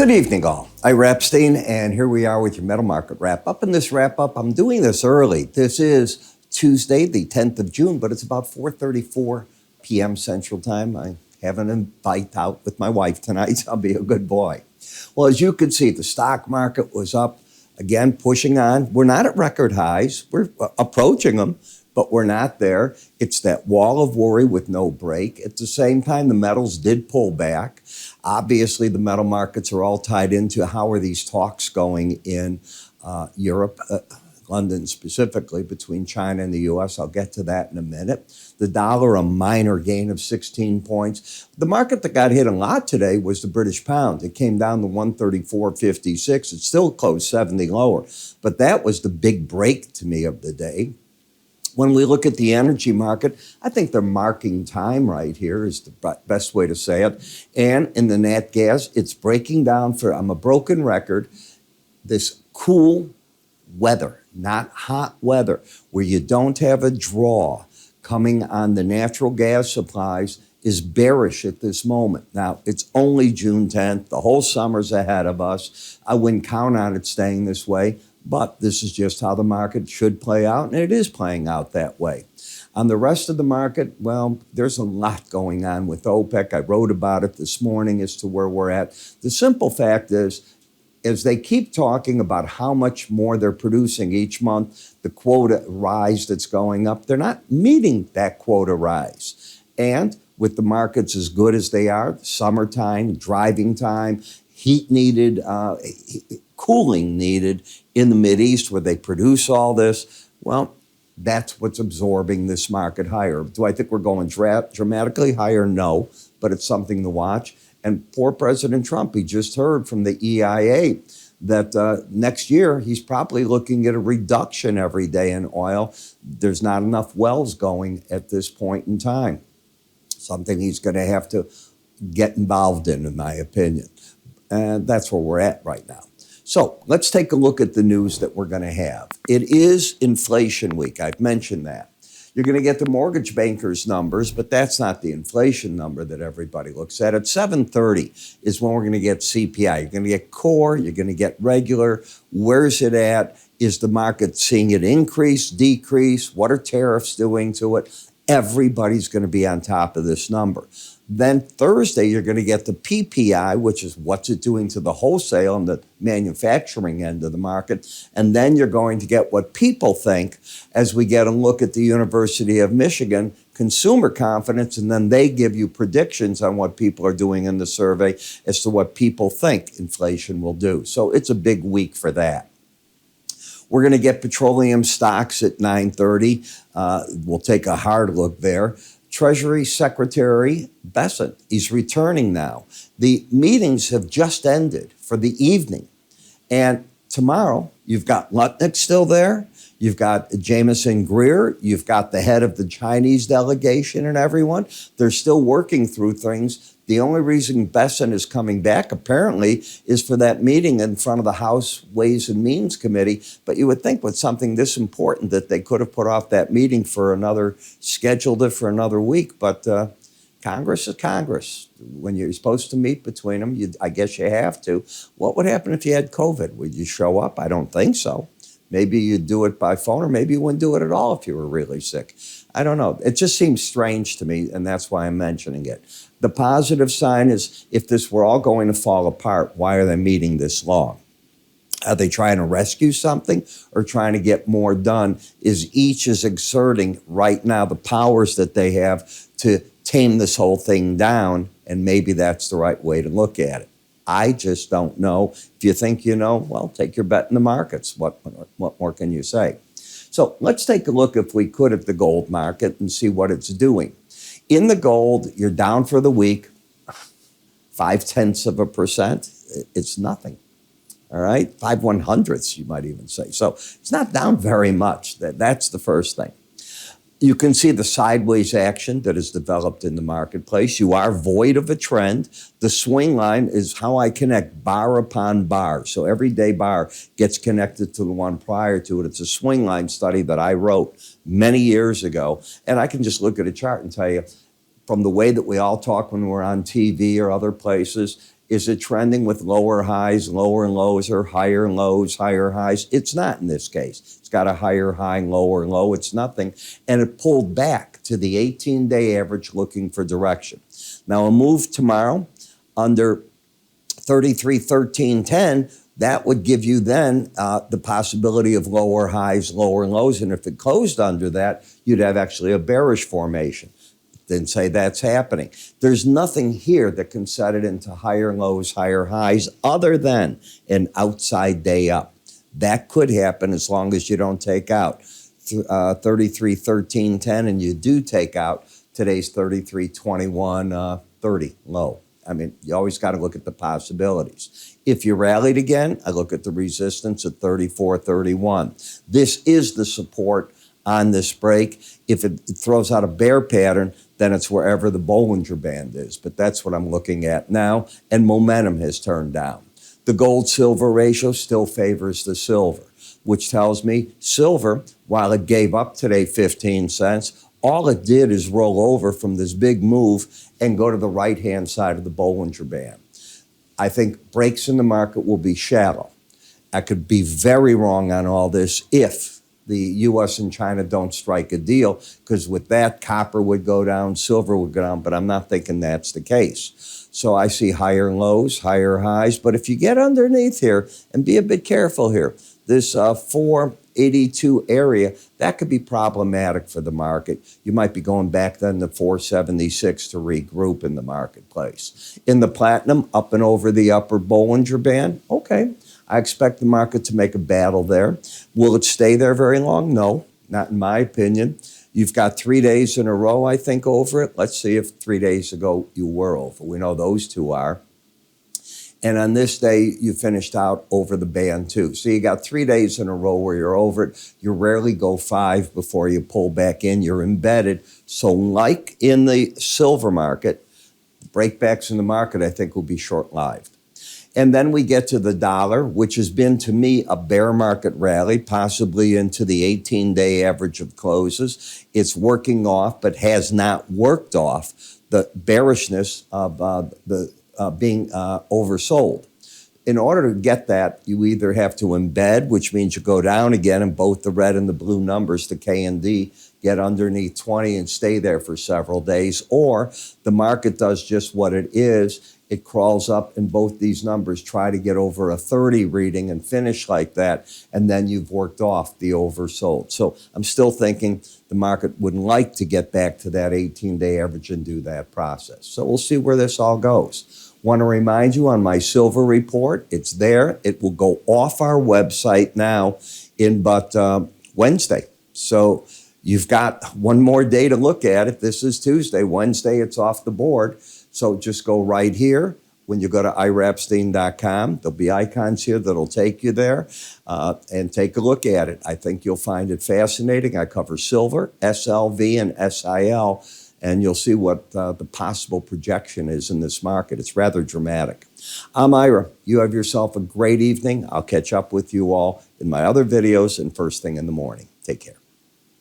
Good evening, all. I'm Epstein, and here we are with your metal market wrap-up. In this wrap-up, I'm doing this early. This is Tuesday, the 10th of June, but it's about 4:34 p.m. Central Time. I have an invite out with my wife tonight, so I'll be a good boy. Well, as you can see, the stock market was up, again, pushing on. We're not at record highs. We're approaching them, but we're not there. It's that wall of worry with no break. At the same time, the metals did pull back. Obviously, the metal markets are all tied into how are these talks going in Europe, London specifically, between China and the U.S. I'll get to that in a minute. The dollar, a minor gain of 16 points. The market that got hit a lot today was the British pound. It came down to 134.56. It still closed 70 lower, but that was the big break to me of the day. When we look at the energy market, I think they're marking time right here is the best way to say it. And in the nat gas, it's breaking down for, I'm a broken record, this cool weather, not hot weather, where you don't have a draw coming on the natural gas supplies is bearish at this moment. Now, it's only June 10th. The whole summer's ahead of us. I wouldn't count on it staying this way. But this is just how the market should play out, and it is playing out that way. On the rest of the market, well, there's a lot going on with OPEC. I wrote about it this morning as to where we're at. The simple fact is, as they keep talking about how much more they're producing each month, the quota rise that's going up, they're not meeting that quota rise. And with the markets as good as they are, summertime, driving time, heat needed, cooling needed in the Mideast where they produce all this, well, that's what's absorbing this market higher. Do I think we're going dramatically higher? No, but it's something to watch. And poor President Trump, he just heard from the EIA that next year he's probably looking at a reduction every day in oil. There's not enough wells going at this point in time. Something he's going to have to get involved in my opinion. And that's where we're at right now. So let's take a look at the news that we're going to have. It is inflation week. I've mentioned that. You're going to get the mortgage bankers' numbers, but that's not the inflation number that everybody looks at. At 7:30 is when we're going to get CPI. You're going to get core. You're going to get regular. Where's it at? Is the market seeing it increase, decrease? What are tariffs doing to it? Everybody's going to be on top of this number. Then Thursday, you're going to get the PPI, which is what's it doing to the wholesale and the manufacturing end of the market. And then you're going to get what people think as we get a look at the University of Michigan consumer confidence, and then they give you predictions on what people are doing in the survey as to what people think inflation will do. So it's a big week for that. We're going to get petroleum stocks at 9:30. We'll take a hard look there. Treasury Secretary Bessent, he's returning now. The meetings have just ended for the evening. And tomorrow, you've got Lutnick still there. You've got Jameson Greer. You've got the head of the Chinese delegation and everyone. They're still working through things. The only reason Bessent is coming back, apparently, is for that meeting in front of the House Ways and Means Committee. But you would think with something this important that they could have put off that meeting for scheduled it for another week. But Congress is Congress. When you're supposed to meet between them, I guess you have to. What would happen if you had COVID? Would you show up? I don't think so. Maybe you'd do it by phone, or maybe you wouldn't do it at all if you were really sick. I don't know. It just seems strange to me, and that's why I'm mentioning it. The positive sign is if this were all going to fall apart, why are they meeting this long? Are they trying to rescue something or trying to get more done? Each is exerting right now the powers that they have to tame this whole thing down, and maybe that's the right way to look at it. I just don't know. If you think you know, well, take your bet in the markets. What more can you say? So let's take a look, if we could, at the gold market and see what it's doing. In the gold, you're down for the week, 0.5%. It's nothing. All right, 5/100ths, you might even say. So it's not down very much. That's the first thing. You can see the sideways action that has developed in the marketplace. You are void of a trend. The swing line is how I connect bar upon bar. So every day bar gets connected to the one prior to it. It's a swing line study that I wrote many years ago. And I can just look at a chart and tell you, from the way that we all talk when we're on TV or other places, Is it trending with lower highs, lower lows, or higher lows, higher highs? It's not in this case. It's got a higher high, lower low. It's nothing. And it pulled back to the 18-day average looking for direction. Now, a move tomorrow under 33.1310, that would give you then the possibility of lower highs, lower lows. And if it closed under that, you'd have actually a bearish formation. Then say that's happening. There's nothing here that can set it into higher lows, higher highs, other than an outside day up. That could happen as long as you don't take out 33.1310, and you do take out today's 33.2130 low. I mean, you always got to look at the possibilities. If you rallied again, I look at the resistance at 34.31. This is the support on this break. If it throws out a bear pattern, then it's wherever the Bollinger Band is. But that's what I'm looking at now, and momentum has turned down. The gold-silver ratio still favors the silver, which tells me silver, while it gave up today 15 cents, all it did is roll over from this big move and go to the right-hand side of the Bollinger Band. I think breaks in the market will be shallow. I could be very wrong on all this if the U.S. and China don't strike a deal, because with that, copper would go down, silver would go down, but I'm not thinking that's the case. So I see higher lows, higher highs, but if you get underneath here, and be a bit careful here, this 482 area, that could be problematic for the market. You might be going back then to 476 to regroup in the marketplace. In the platinum, up and over the upper Bollinger Band, okay. I expect the market to make a battle there. Will it stay there very long? No, not in my opinion. You've got 3 days in a row, I think, over it. Let's see if 3 days ago you were over. We know those two are. And on this day, you finished out over the band too. So you got 3 days in a row where you're over it. You rarely go 5 before you pull back in. You're embedded. So like in the silver market, breakbacks in the market, I think, will be short-lived. And then we get to the dollar, which has been, to me, a bear market rally, possibly into the 18-day average of closes. It's working off, but has not worked off the bearishness of being oversold. In order to get that, you either have to embed, which means you go down again, and both the red and the blue numbers, the K and D, get underneath 20 and stay there for several days, or the market does just what it is. It crawls up, and both these numbers try to get over a 30 reading and finish like that, and then you've worked off the oversold. So I'm still thinking the market would like to get back to that 18-day average and do that process. So we'll see where this all goes. Want to remind you on my silver report, it's there. It will go off our website now in but Wednesday. So you've got one more day to look at it. This is Tuesday. Wednesday, it's off the board. So just go right here. When you go to irepstein.com, there'll be icons here that'll take you there, and take a look at it. I think you'll find it fascinating. I cover silver, SLV, and SIL, and you'll see what the possible projection is in this market. It's rather dramatic. I'm Ira. You have yourself a great evening. I'll catch up with you all in my other videos and first thing in the morning. Take care.